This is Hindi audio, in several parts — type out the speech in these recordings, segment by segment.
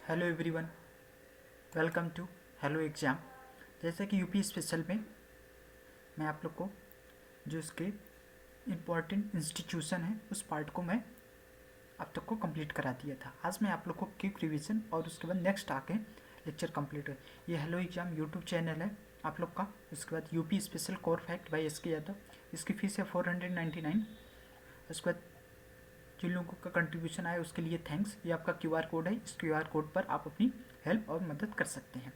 Hello everyone, welcome to hello exam. जैसे कि यूपी स्पेशल में मैं आप लोग को जो इसके इम्पॉर्टेंट इंस्टीट्यूशन है उस पार्ट को मैं आप तक को कंप्लीट करा दिया था। आज मैं आप लोग को क्विक रिवीजन और उसके बाद नेक्स्ट आके लेक्चर कंप्लीट है। ये हेलो एग्ज़ाम यूट्यूब चैनल है आप लोग का। उसके बाद UP special core fact by S के यादव, इसकी फ़ीस है 499। उसके बाद जिन लोगों का कंट्रीब्यूशन आया उसके लिए थैंक्स। ये आपका क्यूआर कोड है, इस क्यूआर कोड पर आप अपनी हेल्प और मदद कर सकते हैं।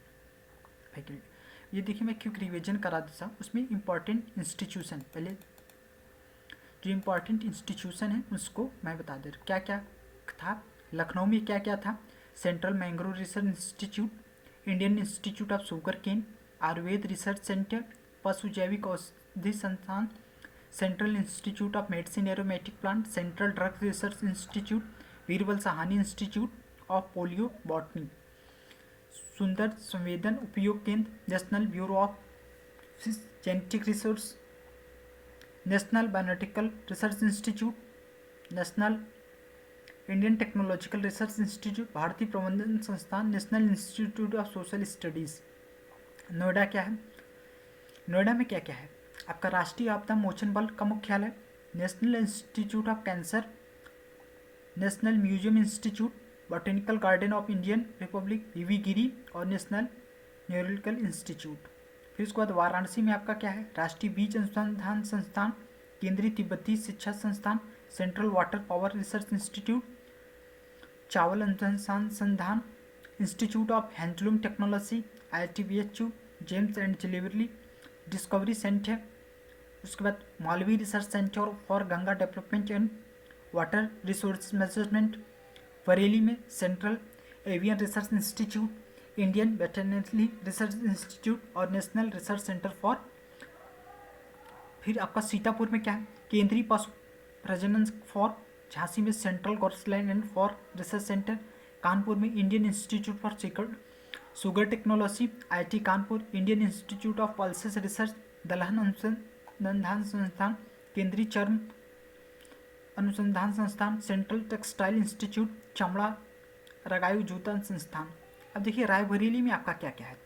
ये देखिए मैं क्विक रिवीजन करा देता हूँ। उसमें इम्पॉर्टेंट इंस्टीट्यूशन, पहले जो इम्पॉर्टेंट इंस्टीट्यूशन है उसको मैं बता दे रहा क्या क्या था। लखनऊ में क्या क्या था: central mangrove research institute, Indian institute of sugar cane, Ayurveda research centre, पशु जैविक औषधि संस्थान, central institute of medicine aromatic plant, central drug research institute, Birbal Sahni institute of palaeo botany, सुंदर संवेदन उपयोग केंद्र, national bureau of genetic resource, national biomedical research institute, national Indian technological research institute, भारतीय प्रबंधन संस्थान, national institute of social studies. Noida क्या है? नोएडा में क्या क्या है? आपका राष्ट्रीय आपदा मोचन बल का मुख्यालय, national institute of cancer, national museum institute, botanical garden of Indian republic VV Giri और नेशनल न्यूरोलॉजिकल इंस्टीट्यूट। फिर उसके बाद वाराणसी में आपका क्या है? राष्ट्रीय बीज अनुसंधान संस्थान, केंद्रीय तिब्बती शिक्षा संस्थान, central water power research institute, चावल अनुसंधान संस्थान, institute of handloom technology, IITBHU, gems and jewellery discovery centre. उसके बाद Malaviya research centre for Ganga development and water resource management, Bareilly में central avian research institute, Indian veterinary research institute और नेशनल रिसर्च सेंटर फॉर। फिर आपका सीतापुर में क्या है? केंद्रीय पशु प्रजनन फॉर, झांसी में central grassland and for research centre, Kanpur में Indian institute for sugar technology, IIT Kanpur, Indian institute of pulses research, दलहन अनुसंधान संस्थान, केंद्रीय चर्म अनुसंधान संस्थान, सेंट्रल टेक्सटाइल इंस्टीट्यूट, चमड़ा रगायु जूता संस्थान। अब देखिए रायबरेली में आपका क्या क्या है?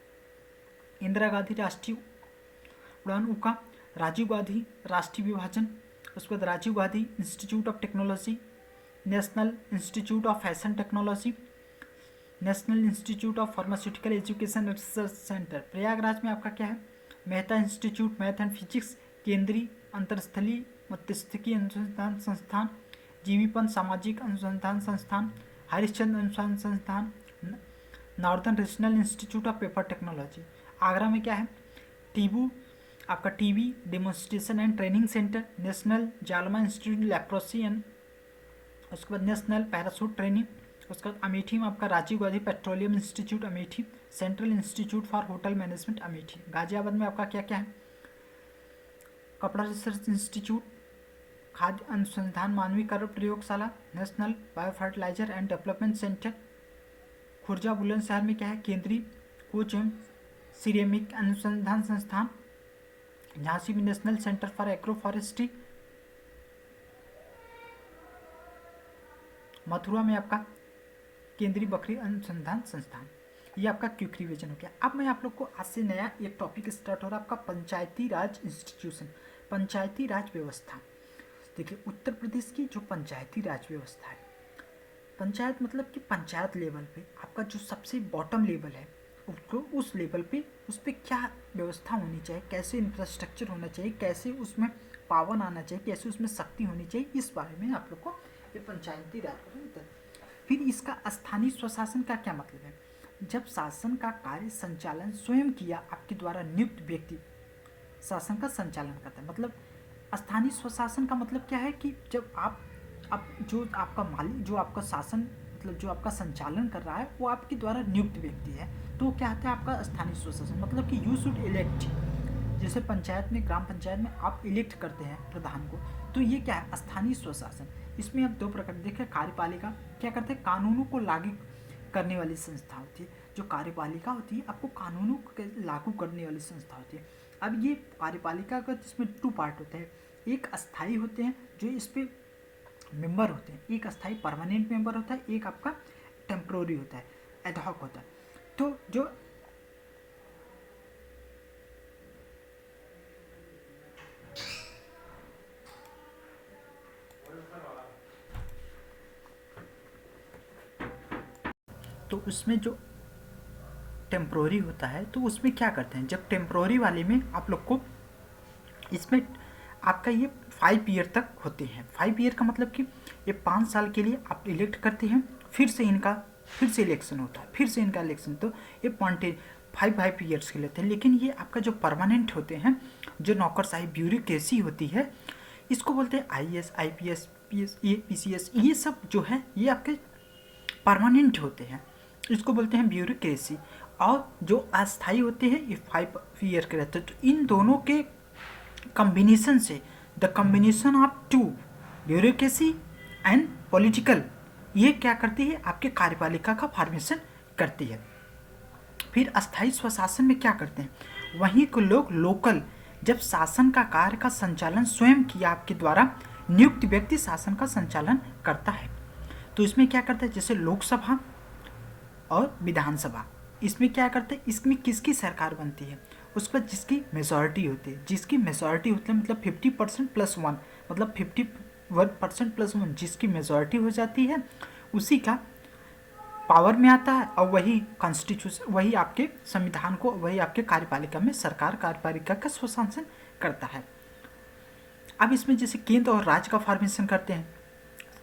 इंदिरा गांधी राष्ट्रीय उड़ान उका, राजीव गांधी राष्ट्रीय विभाजन, उसके बाद Rajiv Gandhi institute of technology, national institute of fashion technology, national institute of pharmaceutical education research centre. Prayagraj में आपका क्या है? Mehta institute math and physics, केंद्रीय अंतरस्थलीय मस्तिष्किकी अनुसंधान संस्थान, जीवीपन सामाजिक अनुसंधान संस्थान, हरिश्चंद्र अनुसंधान संस्थान, northern regional institute of paper technology. Agra में क्या है? टीबू आपका TB demonstration and training centre, national जालमा इंस्टीट्यूट लेप्रोसी एंड, उसके बाद नेशनल पैरासूट ट्रेनिंग। उसके बाद अमेठी में आपका Rajiv Gandhi petroleum institute Amethi, central institute for hotel management Amethi. Ghaziabad में आपका क्या क्या है? कपड़ा रिसर्च इंस्टीट्यूट, खाद्य अनुसंधान मानवीय कार्य प्रयोगशाला, national bio fertiliser and development centre. Khurja Bulandshahr में क्या है? केंद्रीय कोच एवं सिरेमिक अनुसंधान संस्थान, झांसी में national centre for agro forestry. Mathura में आपका केंद्रीय बकरी अनुसंधान संस्थान। ये आपका क्विक रिवीजन हो गया। अब मैं आप लोग को आज से नया एक टॉपिक स्टार्ट हो रहा है आपका पंचायती राज इंस्टीट्यूशन, पंचायती राज व्यवस्था। देखिए उत्तर प्रदेश की जो पंचायती राज व्यवस्था है, पंचायत मतलब कि पंचायत लेवल पे आपका जो सबसे बॉटम लेवल है उसको उस लेवल पे उस पर क्या व्यवस्था होनी चाहिए, कैसे इंफ्रास्ट्रक्चर होना चाहिए, कैसे उसमें पावर आना चाहिए, कैसे उसमें शक्ति होनी चाहिए, इस बारे में आप लोग को ये पंचायती राज होता है। फिर इसका स्थानीय स्वशासन का क्या मतलब है? जब शासन का कार्य संचालन स्वयं किया आपके द्वारा नियुक्त व्यक्ति शासन का संचालन करता है। मतलब स्थानीय स्वशासन का मतलब क्या है कि जब आप जो आपका मालिक, जो आपका शासन मतलब जो आपका संचालन कर रहा है वो आपके द्वारा नियुक्त व्यक्ति है, तो क्या होता है आपका स्थानीय स्वशासन। मतलब कि यू शुड इलेक्ट, जैसे पंचायत में, ग्राम पंचायत में आप इलेक्ट करते हैं प्रधान को, तो ये क्या है? स्थानीय स्वशासन। इसमें आप दो प्रकार देखें। कार्यपालिका क्या करते हैं? कानूनों को लागू करने वाली संस्था होती है। जो कार्यपालिका होती है आपको कानूनों को लागू करने वाली संस्था होती है। अब ये कार्यपालिका का जिसमें 2 पार्ट होते हैं, एक अस्थाई होते हैं जो इस पर मेंबर होते हैं, एक अस्थाई परमानेंट मेंबर होता है, एक आपका टेम्प्रोरी होता है। एडहॉक होता है। तो जो तो उसमें जो टेम्प्रोरी होता है तो उसमें क्या करते हैं, जब टेम्प्रोरी वाले में आप लोग को इसमें आपका ये 5 ईयर तक होते हैं। 5 ईयर का मतलब कि ये 5 साल के लिए आप इलेक्ट करते हैं, फिर से इलेक्शन होता है, फिर से इनका इलेक्शन, तो ये 5 ईयर्स के लेते हैं। लेकिन ये आपका जो परमानेंट होते हैं, जो नौकरशाही ब्यूरोक्रेसी होती है, इसको बोलते हैं IAS IPS PS ये PCS, ये सब जो है ये आपके परमानेंट होते हैं, इसको बोलते हैं ब्यूरोक्रेसी। और जो अस्थाई होते हैं ये 5 ईयर के रहते हैं। तो इन दोनों के कम्बिनेशन से, the combination of two bureaucracy and political, ये क्या करती है, आपके कार्यपालिका का फॉर्मेशन करती है। फिर अस्थाई स्वशासन में क्या करते हैं, वहीं के लोग लोकल, जब शासन का कार्य का संचालन स्वयं किया आपके द्वारा नियुक्त व्यक्ति शासन का संचालन करता है। तो इसमें क्या करता है, जैसे लोकसभा और विधानसभा, इसमें क्या करते हैं, इसमें किसकी सरकार बनती है, उस पर जिसकी मेजॉरिटी होती है, जिसकी मेजॉरिटी होती है मतलब 50% + 1, मतलब 51% + 1, जिसकी मेजॉरिटी हो जाती है उसी का पावर में आता है, और वही कॉन्स्टिट्यूशन, वही आपके संविधान को, वही आपके कार्यपालिका में सरकार कार्यपालिका का स्वशासन करता है। अब इसमें जैसे केंद्र और राज्य का फॉर्मेशन करते हैं,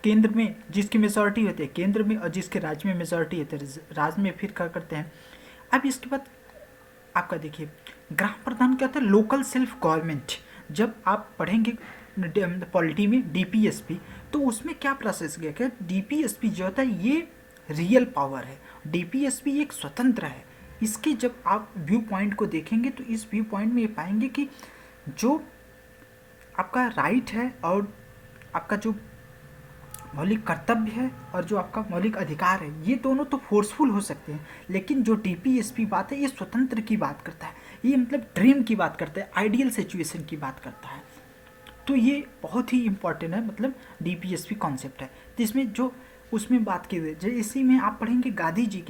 केंद्र में जिसकी मेजॉरिटी होती है केंद्र में, और जिसके राज्य में मेजॉरिटी होती है राज्य में, फिर क्या करते हैं। अब इसके बाद आपका देखिए ग्राम प्रधान क्या होता है, लोकल सेल्फ गवर्नमेंट। जब आप पढ़ेंगे पॉलिटी में DPSP, तो उसमें क्या प्रोसेस किया क्या, DPSP जो होता है ये रियल पावर है, DPSP एक स्वतंत्र है। इसके जब आप व्यू पॉइंट को देखेंगे तो इस व्यू पॉइंट में ये पाएंगे कि जो आपका राइट है और आपका जो मौलिक कर्तव्य है और जो आपका मौलिक अधिकार है, ये दोनों तो फोर्सफुल हो सकते हैं, लेकिन जो DPSP बात है ये स्वतंत्र की बात करता है, ये मतलब ड्रीम की बात करता है, आइडियल सिचुएशन की बात करता है। तो ये बहुत ही इंपॉर्टेंट है, मतलब DPSP कॉन्सेप्ट है। तो इसमें जो उसमें बात की हुई, इसी में आप पढ़ेंगे गांधी जी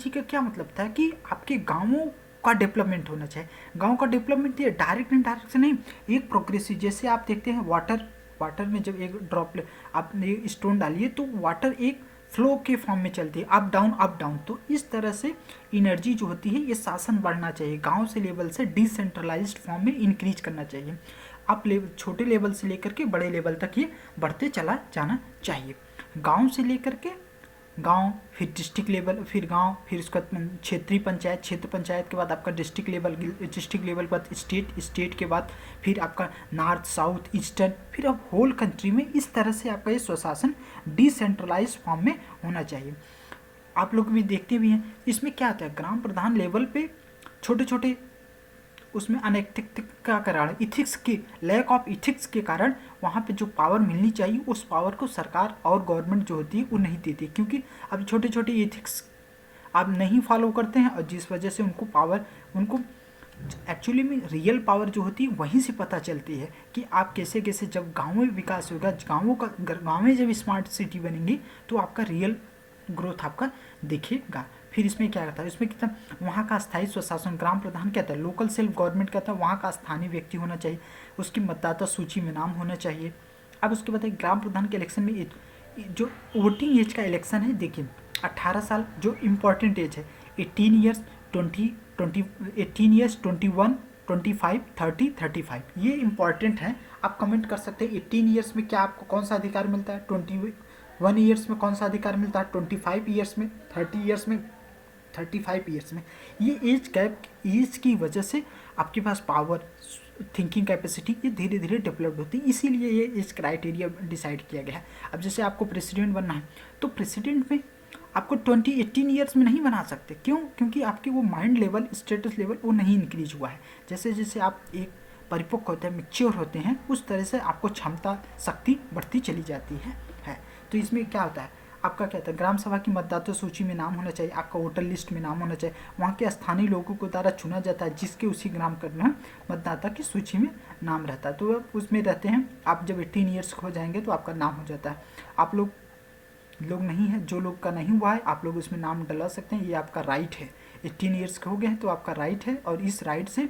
का क्या मतलब था कि आपके गाँवों का डेवलपमेंट होना चाहिए। गाँव का डेवलपमेंट ये डायरेक्ट एंड डायरेक्ट से नहीं, एक प्रोग्रेसिव, जैसे आप देखते हैं वाटर में जब एक ड्रॉप आप स्टोन डालिए तो वाटर एक फ्लो के फॉर्म में चलती है, अप डाउन। तो इस तरह से एनर्जी जो होती है ये शासन बढ़ना चाहिए, गांव से लेवल से डिसेंट्रलाइज्ड फॉर्म में इंक्रीज करना चाहिए। आप छोटे लेवल से लेकर के बड़े लेवल तक ये बढ़ते चला जाना चाहिए। गांव से लेकर के गांव, फिर डिस्ट्रिक्ट लेवल, फिर गांव, फिर उसके बाद क्षेत्रीय पंचायत, क्षेत्र पंचायत के बाद आपका डिस्ट्रिक्ट लेवल के बाद स्टेट के बाद फिर आपका नॉर्थ साउथ ईस्टर्न, फिर अब होल कंट्री में। इस तरह से आपका ये स्वशासन डिसेंट्रलाइज फॉर्म में होना चाहिए। आप लोग भी देखते भी हैं, इसमें क्या होता है, ग्राम प्रधान लेवल पे छोटे छोटे उसमें अनैतिकता का कारण, इथिक्स के लैक ऑफ इथिक्स के कारण वहाँ पे जो पावर मिलनी चाहिए उस पावर को सरकार और गवर्नमेंट जो होती है वो नहीं देती, क्योंकि अब छोटे छोटे इथिक्स आप नहीं फॉलो करते हैं, और जिस वजह से उनको एक्चुअली में रियल पावर जो होती है वहीं से पता चलती है कि आप कैसे कैसे, जब गाँव में विकास होगा, गाँव में जब स्मार्ट सिटी बनेंगी तो आपका रियल ग्रोथ आपका दिखेगा। फिर इसमें क्या करता है, इसमें कितना वहाँ का स्थायी स्वशासन, ग्राम प्रधान क्या था, लोकल सेल्फ गवर्नमेंट क्या था, वहाँ का स्थानीय व्यक्ति होना चाहिए, उसकी मतदाता सूची में नाम होना चाहिए। अब उसके बाद ग्राम प्रधान के इलेक्शन में जो वोटिंग एज का इलेक्शन है, देखिए 18 साल जो इम्पोर्टेंट एज है, 18 ईयर्स 21 25 30 35, ये इंपॉर्टेंट है। आप कमेंट कर सकते हैं 18 ईयर्स में क्या आपको कौन सा अधिकार मिलता है, 21 ईयर्स में कौन सा अधिकार मिलता है, 25 ईयर्स में, 30 ईयर्स में, 35 ईयर्स में। ये एज गैप, एज की वजह से आपके पास पावर, थिंकिंग कैपेसिटी ये धीरे धीरे डेवलप होती है, इसीलिए ये एज क्राइटेरिया डिसाइड किया गया है। अब जैसे आपको प्रेसिडेंट बनना है तो प्रेसिडेंट में आपको 18 ईयर्स में नहीं बना सकते, क्यों, क्योंकि आपके वो माइंड लेवल, स्टेटस लेवल वो नहीं इंक्रीज हुआ है। जैसे जैसे आप एक परिपक्व होते हैं, मैच्योर होते हैं, उस तरह से आपको क्षमता, शक्ति बढ़ती चली जाती है। तो इसमें क्या होता है, आपका क्या होता है, ग्राम सभा की मतदाता सूची में नाम होना चाहिए, आपका वोटर लिस्ट में नाम होना चाहिए, वहाँ के स्थानीय लोगों को द्वारा चुना जाता है, जिसके उसी ग्राम करना मतदाता की सूची में नाम रहता है, तो उसमें रहते हैं। आप जब 18 ईयर्स हो जाएंगे तो आपका नाम हो जाता है। आप लोग लोग नहीं है, जो लोग का नहीं हुआ है आप लोग उसमें नाम डलवा सकते हैं, ये आपका राइट है। 18 ईयर्स के हो गए हैं तो आपका राइट है। और इस राइट से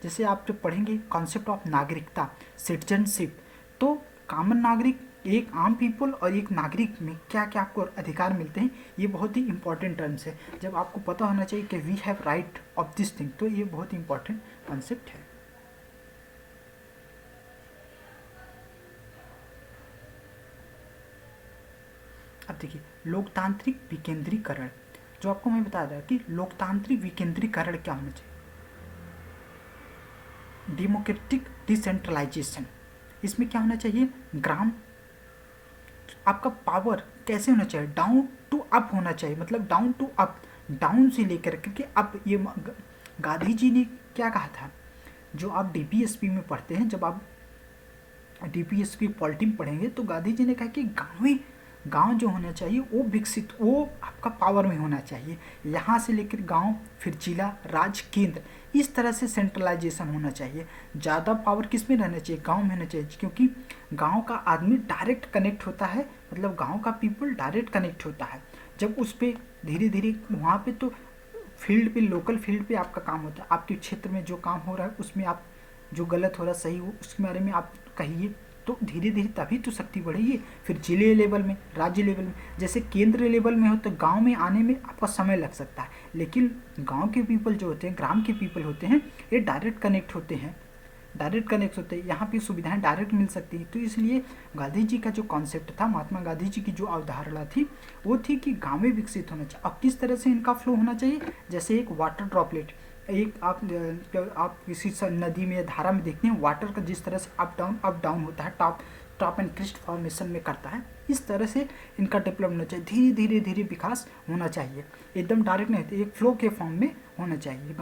जैसे आप जब पढ़ेंगे कॉन्सेप्ट ऑफ नागरिकता, सिटीजनशिप, तो कॉमन नागरिक, एक आम पीपल और एक नागरिक में क्या क्या आपको अधिकार मिलते हैं, ये बहुत ही इंपॉर्टेंट टर्म्स है। जब आपको पता होना चाहिए कि we have right of this thing, तो ये बहुत ही इंपॉर्टेंट कॉन्सेप्ट है। अब देखिए लोकतांत्रिक विकेंद्रीकरण, जो आपको मैं बता रहा कि लोकतांत्रिक विकेंद्रीकरण क्या होना चाहिए, डेमोक्रेटिक डिसेंट्रलाइजेशन। इसमें क्या होना चाहिए, ग्राम, आपका पावर कैसे होना चाहिए, डाउन टू अप होना चाहिए, मतलब डाउन टू अप, डाउन से लेकर के अप। ये गांधी जी ने क्या कहा था, जो आप डीपीएसपी में पढ़ते हैं, जब आप डीपीएसपी पॉलिटी में पढ़ेंगे तो गांधी जी ने कहा कि गांव जो होना चाहिए वो विकसित, वो आपका पावर में होना चाहिए, यहाँ से लेकर गांव, फिर जिला, राज्य, केंद्र, इस तरह से सेंट्रलाइजेशन होना चाहिए। ज़्यादा पावर किस में रहना चाहिए, गांव में होना चाहिए, क्योंकि गांव का आदमी डायरेक्ट कनेक्ट होता है, मतलब गांव का पीपल डायरेक्ट कनेक्ट होता है। जब उस पर धीरे धीरे वहाँ पे तो फील्ड पे, लोकल फील्ड पे आपका काम होता है, आपके क्षेत्र में जो काम हो रहा है उसमें आप जो गलत हो रहा है सही हो उसके बारे में आप कहिए, तो धीरे धीरे तभी तो शक्ति बढ़ेगी। फिर जिले लेवल में, राज्य लेवल में, जैसे केंद्र लेवल में हो तो गांव में आने में आपका समय लग सकता है, लेकिन गांव के पीपल जो होते हैं, ग्राम के पीपल होते हैं, ये डायरेक्ट कनेक्ट होते हैं, यहाँ पे सुविधाएं डायरेक्ट मिल सकती है। तो इसलिए गांधी जी का जो कॉन्सेप्ट था, महात्मा गांधी जी की जो अवधारणा थी वो थी कि गाँव में विकसित होना चाहिए। अब किस तरह से इनका फ्लो होना चाहिए, जैसे एक वाटर ड्रॉपलेट, एक आप किसी नदी में या धारा में देखते हैं वाटर का जिस तरह से अप डाउन होता है, टॉप एंड क्रिस्ट फॉर्मेशन में करता है, इस तरह से इनका डेवलप होना चाहिए, धीरे धीरे विकास होना चाहिए, एकदम डायरेक्ट नहीं होते, एक फ्लो के फॉर्म में होना चाहिए।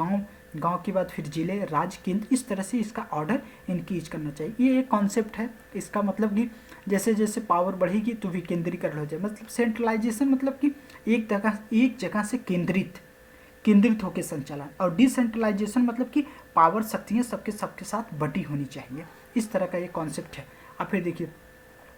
गांव के बाद फिर जिले, राज्य, केंद्र, इस तरह से इसका ऑर्डर इंक्रीज करना चाहिए। ये एक कॉन्सेप्ट है। इसका मतलब कि जैसे जैसे पावर बढ़ेगी तो विकेंद्रीकरण हो जाए, मतलब सेंट्रलाइजेशन, मतलब कि एक जगह से केंद्रित होकर संचालन, और डिसेंट्रलाइजेशन मतलब कि पावर, शक्तियाँ सबके साथ बटी होनी चाहिए। इस तरह का ये कॉन्सेप्ट है। अब फिर देखिए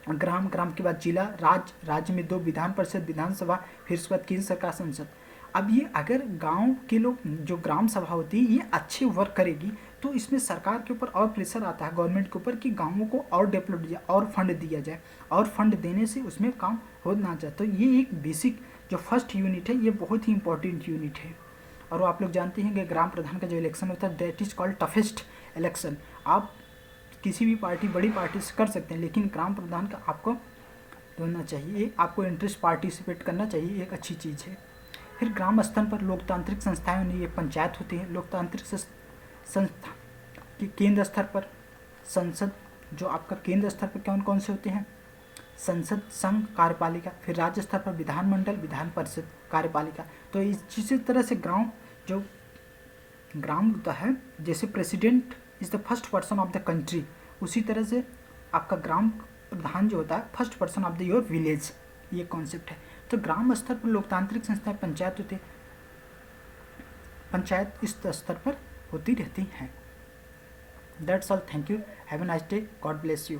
ग्राम के बाद जिला, राज्य में 2 विधान परिषद, विधानसभा, फिर उसके बाद केंद्र सरकार, संसद। अब ये अगर गांव के लोग, जो ग्राम सभा होती है ये अच्छे वर्क करेगी तो इसमें सरकार के ऊपर और प्रेशर आता है, गवर्नमेंट के ऊपर, कि गाँवों को और डेवलप दिया, और फंड दिया जाए, और फंड देने से उसमें काम हो ना जाए। तो ये एक बेसिक जो फर्स्ट यूनिट है ये बहुत ही इंपॉर्टेंट यूनिट है। और वो आप लोग जानते हैं कि ग्राम प्रधान का जो इलेक्शन होता है that is called toughest election. आप किसी भी पार्टी, बड़ी पार्टी से कर सकते हैं, लेकिन ग्राम प्रधान का आपको होना चाहिए, आपको इंटरेस्ट पार्टिसिपेट करना चाहिए, एक अच्छी चीज़ है। फिर ग्राम स्तर पर लोकतांत्रिक संस्थाएं होनी, ये पंचायत होती है, लोकतांत्रिक संस्था के केंद्र स्तर पर संसद, जो आपका केंद्र स्तर पर कौन कौन से होते हैं, संसद, संघ, कार्यपालिका, फिर राज्य स्तर पर विधानमंडल, विधान परिषद, कार्यपालिका। तो इसी तरह से ग्राम होता है, जैसे president is the first person of the country, उसी तरह से आपका ग्राम प्रधान जो होता है first person of the your village, ये कॉन्सेप्ट है। तो ग्राम स्तर पर लोकतांत्रिक संस्थाएं पंचायत होती है, पंचायत इस स्तर पर होती रहती हैं। That's all, thank you, have a nice day, God bless you.